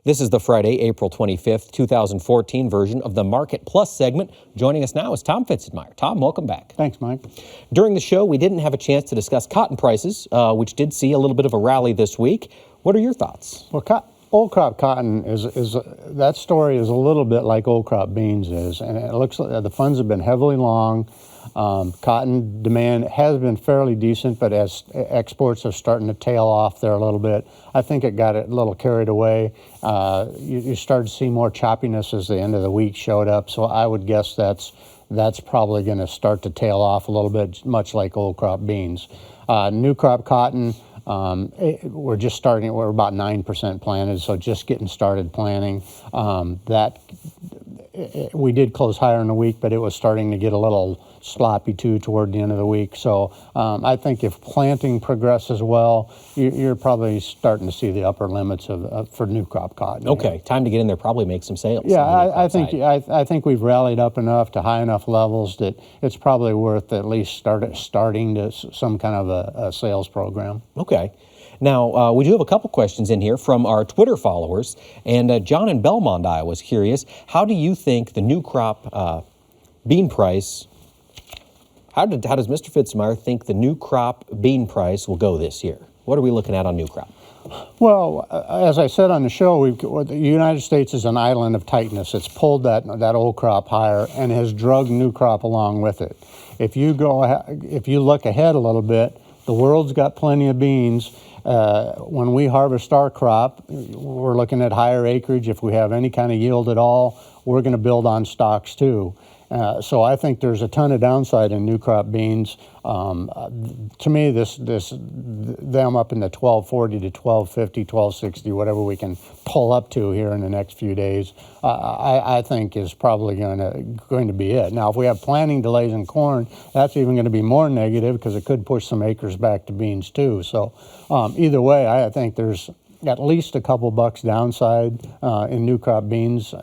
This is the Friday, April 25th, 2014 version of the Market Plus segment. Joining us now is Tomm Pfitzenmaier. Tom, welcome back. Thanks, Mike. During the show, we didn't have a chance to discuss cotton prices, which did see a little bit of a rally this week. What are your thoughts? Well, old crop cotton that story is a little bit like old crop beans is, and it looks like the funds have been heavily long. Cotton demand has been fairly decent, but as exports are starting to tail off there a little bit, I think it got a little carried away. You started to see more choppiness as the end of the week showed up, so I would guess that's probably going to start to tail off a little bit, much like old crop beans. New crop cotton, we're just starting. We're about 9% planted, so just getting started planting. We did close higher in the week, but it was starting to get a little sloppy too toward the end of the week. So I think if planting progresses well, you're probably starting to see the upper limits for new crop cotton. Okay, time to get in there, probably make some sales. Yeah, I think we've rallied up enough to high enough levels that it's probably worth at least starting to some kind of a sales program. Okay. Now, we do have a couple questions in here from our Twitter followers, and John in Belmont, Iowa, was curious, how do you think the new crop bean price, how does Mr. Pfitzenmaier think the new crop bean price will go this year? What are we looking at on new crop? Well, as I said on the show, the United States is an island of tightness. It's pulled that old crop higher and has drugged new crop along with it. If you look ahead a little bit, the world's got plenty of beans. When we harvest our crop, we're looking at higher acreage. If we have any kind of yield at all, we're going to build on stocks too. So I think there's a ton of downside in new crop beans. To me, them up in the 1240 to 1250, 1260, whatever we can pull up to here in the next few days, I think is probably going to be it. Now, if we have planting delays in corn, that's even going to be more negative because it could push some acres back to beans too. So either way, I think there's at least a couple bucks downside in new crop beans.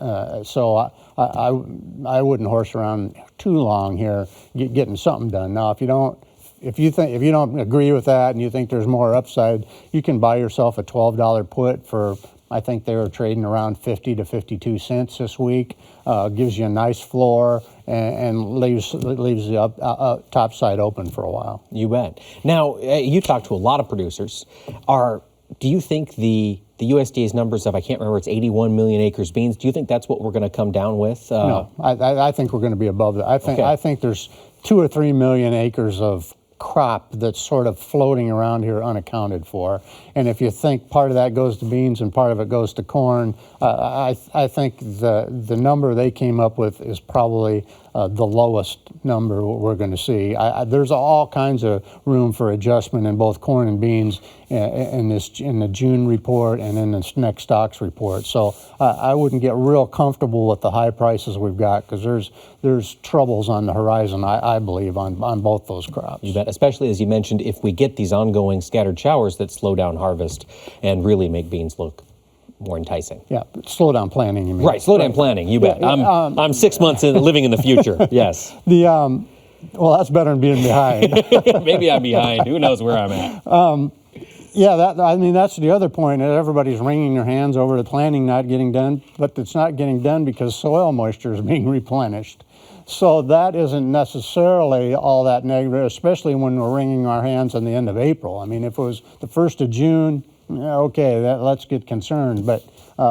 So I wouldn't horse around too long here getting something done. Now, if you don't agree with that and you think there's more upside, you can buy yourself a $12 put for, I think they were trading around 50 to 52 cents this week. Gives you a nice floor and leaves the top side open for a while. You bet. Now, you talk to a lot of producers. Do you think the USDA's numbers of, I can't remember, it's 81 million acres beans, do you think that's what we're going to come down with? No, I think we're going to be above that. I think there's 2 or 3 million acres of crop that's sort of floating around here unaccounted for. And if you think part of that goes to beans and part of it goes to corn, I think the number they came up with is probably the lowest number we're going to see. There's all kinds of room for adjustment in both corn and beans in the June report and in this next stocks report. So I wouldn't get real comfortable with the high prices we've got because there's troubles on the horizon, I believe, on both those crops. You bet, especially as you mentioned, if we get these ongoing scattered showers that slow down harvest and really make beans look more enticing. Yeah, slow down planting, you mean. Right, slow down planting, you bet. I'm 6 months in living in the future, yes. Well, that's better than being behind. Maybe I'm behind, who knows where I'm at. Yeah, that's the other point. Everybody's wringing their hands over the planting not getting done, but it's not getting done because soil moisture is being replenished. So that isn't necessarily all that negative, especially when we're wringing our hands on the end of April. I mean, if it was the 1st of June, okay, let's get concerned. But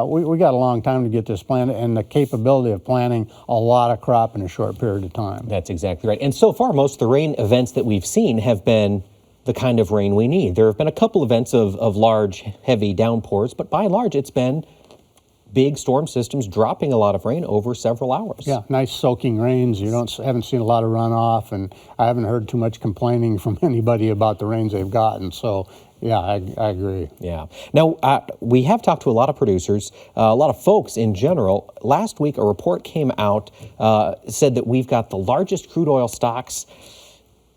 we got a long time to get this planted and the capability of planting a lot of crop in a short period of time. That's exactly right. And so far, most of the rain events that we've seen have been the kind of rain we need. There have been a couple events of large, heavy downpours, but by and large, it's been big storm systems dropping a lot of rain over several hours. Yeah, nice soaking rains. You haven't seen a lot of runoff, and I haven't heard too much complaining from anybody about the rains they've gotten. So, yeah, I agree. Yeah. Now, we have talked to a lot of producers, a lot of folks in general. Last week, a report came out, said that we've got the largest crude oil stocks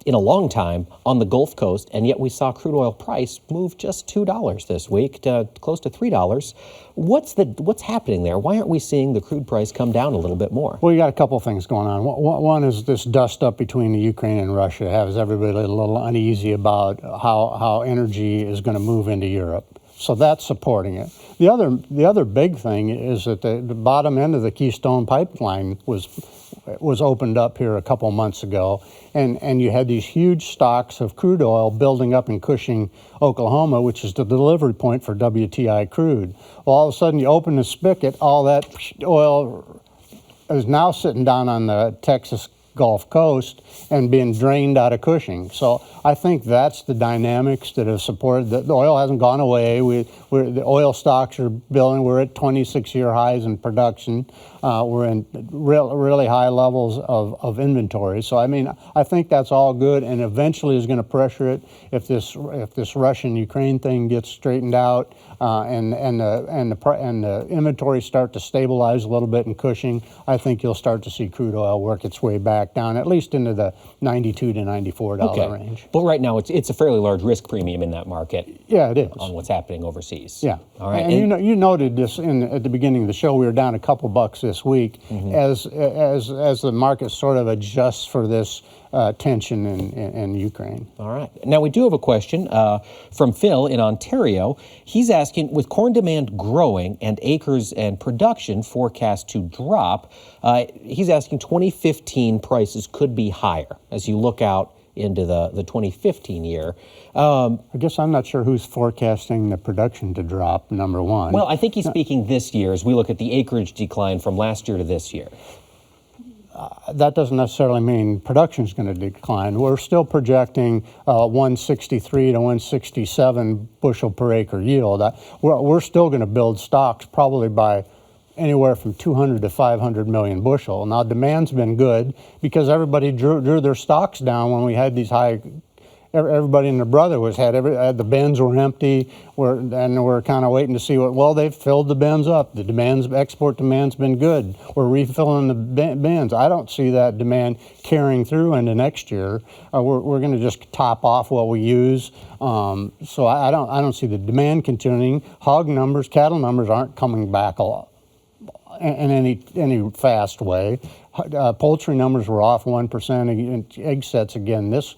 in a long time on the Gulf Coast, and yet we saw crude oil price move just $2 this week to close to $3. What's happening there? Why aren't we seeing the crude price come down a little bit more? Well, you got a couple things going on. One is this dust up between the Ukraine and Russia has everybody a little uneasy about how energy is going to move into Europe. So that's supporting it. The other big thing is that the bottom end of the Keystone pipeline was opened up here a couple months ago, and you had these huge stocks of crude oil building up in Cushing, Oklahoma, which is the delivery point for WTI crude. Well, all of a sudden you open the spigot, all that oil is now sitting down on the Texas Gulf Coast and being drained out of Cushing. So I think that's the dynamics that have supported the oil hasn't gone away. The oil stocks are building. We're at 26-year highs in production. We're in really high levels of inventory. So I mean, I think that's all good, and eventually is going to pressure it if this Russian-Ukraine thing gets straightened out, and the inventory start to stabilize a little bit in Cushing. I think you'll start to see crude oil work its way back down, at least into the $92 to $94 range. But right now, it's a fairly large risk premium in that market. Yeah, it is. On what's happening overseas. Yeah. All right. And you noted this at the beginning of the show. We were down a couple bucks this week as the market sort of adjusts for this tension in Ukraine. All right. Now, we do have a question from Phil in Ontario. He's asking, with corn demand growing and acres and production forecast to drop, he's asking 2015 prices could be higher as you look out into the 2015 year. I guess I'm not sure who's forecasting the production to drop, number one. Well, I think he's speaking this year as we look at the acreage decline from last year to this year. That doesn't necessarily mean production is going to decline. We're still projecting 163 to 167 bushel per acre yield. We're still going to build stocks probably by anywhere from 200 to 500 million bushel. Now, demand's been good because everybody drew their stocks down when we had these high. Everybody and their brother the bins were empty. We're kind of waiting to see they've filled the bins up. The export demand's been good. We're refilling the bins. I don't see that demand carrying through into next year. We're going to just top off what we use. So I don't see the demand continuing. Hog numbers, cattle numbers aren't coming back a lot in any fast way. Poultry numbers were off 1%. Egg sets again this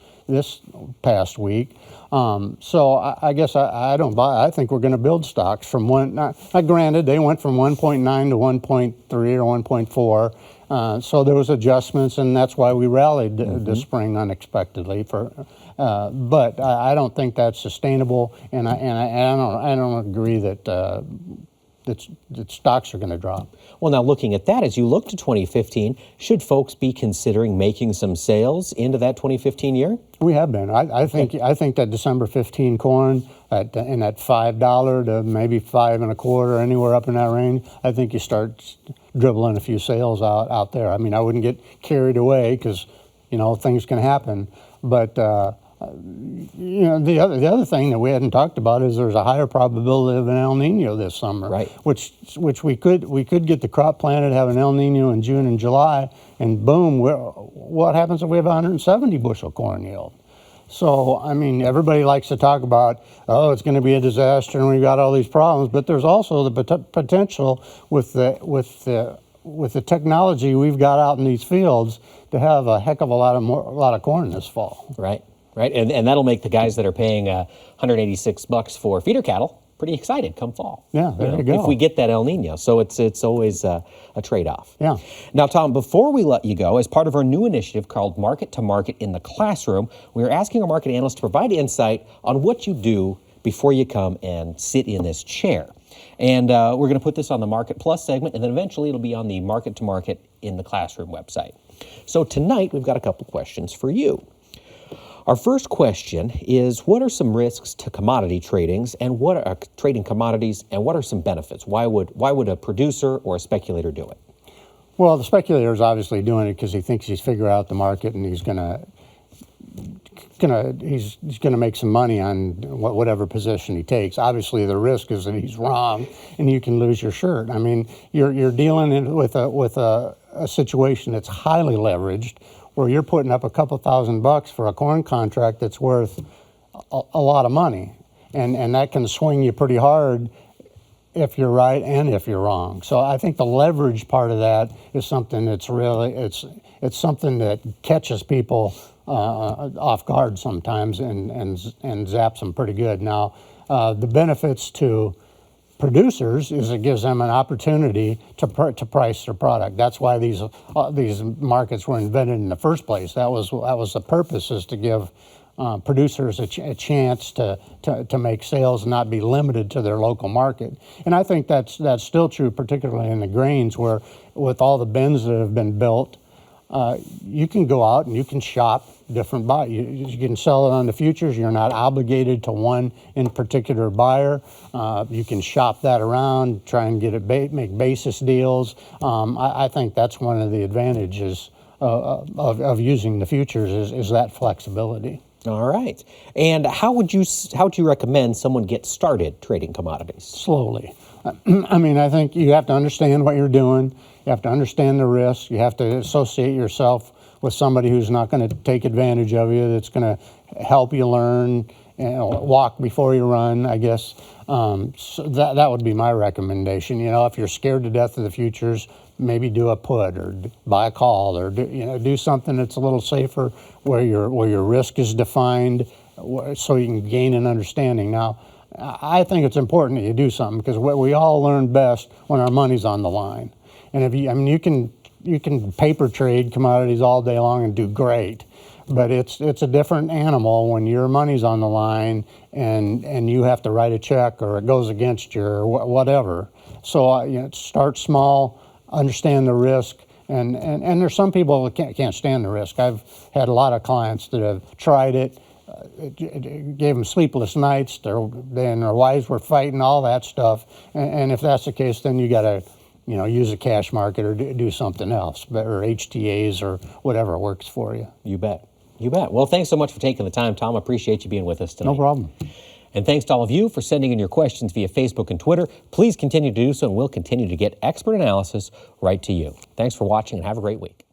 past week. So I guess I don't buy. I think we're going to build stocks from one. Not granted, they went from 1.9 to 1.3 or 1.4. So there was adjustments, and that's why we rallied this spring unexpectedly. But I don't think that's sustainable, and I don't agree that stocks are going to drop. Well, now looking at that, as you look to 2015, should folks be considering making some sales into that 2015 year? We have been. I think that December 15 corn in that $5 to maybe $5.25, anywhere up in that range. I think you start dribbling a few sales out there. I mean, I wouldn't get carried away because things can happen, but. The other thing that we hadn't talked about is there's a higher probability of an El Nino this summer, right? Which we could get the crop planted, have an El Nino in June and July, and boom, what happens if we have 170 bushel corn yield? So I mean, everybody likes to talk about it's going to be a disaster and we've got all these problems, but there's also the potential with the technology we've got out in these fields to have a heck of a lot of corn this fall. Right, and that'll make the guys that are paying $186 for feeder cattle pretty excited come fall. Yeah, there you go. If we get that El Nino, so it's always a trade-off. Yeah. Now, Tom, before we let you go, as part of our new initiative called Market to Market in the Classroom, we are asking our market analysts to provide insight on what you do before you come and sit in this chair. And we're going to put this on the Market Plus segment, and then eventually it'll be on the Market to Market in the Classroom website. So tonight we've got a couple questions for you. Our first question is, what are some risks to commodity tradings and what are trading commodities, and what are some benefits? Why would a producer or a speculator do it? Well, the speculator is obviously doing it because he thinks he's figured out the market and he's gonna make some money on whatever position he takes. Obviously, the risk is that he's wrong and you can lose your shirt. I mean, you're dealing with a situation that's highly leveraged, where you're putting up a couple $1,000 for a corn contract that's worth a lot of money, and that can swing you pretty hard if you're right and if you're wrong. So I think the leverage part of that is something that's really it's something that catches people off guard sometimes and zaps them pretty good. Now, The benefits to producers is it gives them an opportunity to price their product. That's why these markets were invented in the first place. That was the purpose, is to give producers a chance to make sales and not be limited to their local market. And I think that's still true, particularly in the grains, where with all the bins that have been built, you can go out and you can shop different buyers. You can sell it on the futures. You're not obligated to one in particular buyer. You can shop that around, try and get it make basis deals. I think that's one of the advantages of using the futures is that flexibility. All right. And how would you recommend someone get started trading commodities? Slowly. I mean, I think you have to understand what you're doing. You have to understand the risk. You have to associate yourself with somebody who's not going to take advantage of you, that's going to help you learn, walk before you run, I guess. So that would be my recommendation. If you're scared to death of the futures, maybe do a put or buy a call, or do something that's a little safer, where your risk is defined, so you can gain an understanding. Now, I think it's important that you do something, because we all learn best when our money's on the line. And you can paper trade commodities all day long and do great, but it's a different animal when your money's on the line and you have to write a check, or it goes against you, or whatever. So start small, understand the risk, and there's some people that can't stand the risk. I've had a lot of clients that have tried it. It gave them sleepless nights. Their wives were fighting, all that stuff. And if that's the case, then you got to use a cash market or do something else, or HTAs or whatever works for you. You bet. You bet. Well, thanks so much for taking the time, Tom. I appreciate you being with us tonight. No problem. And thanks to all of you for sending in your questions via Facebook and Twitter. Please continue to do so, and we'll continue to get expert analysis right to you. Thanks for watching, and have a great week.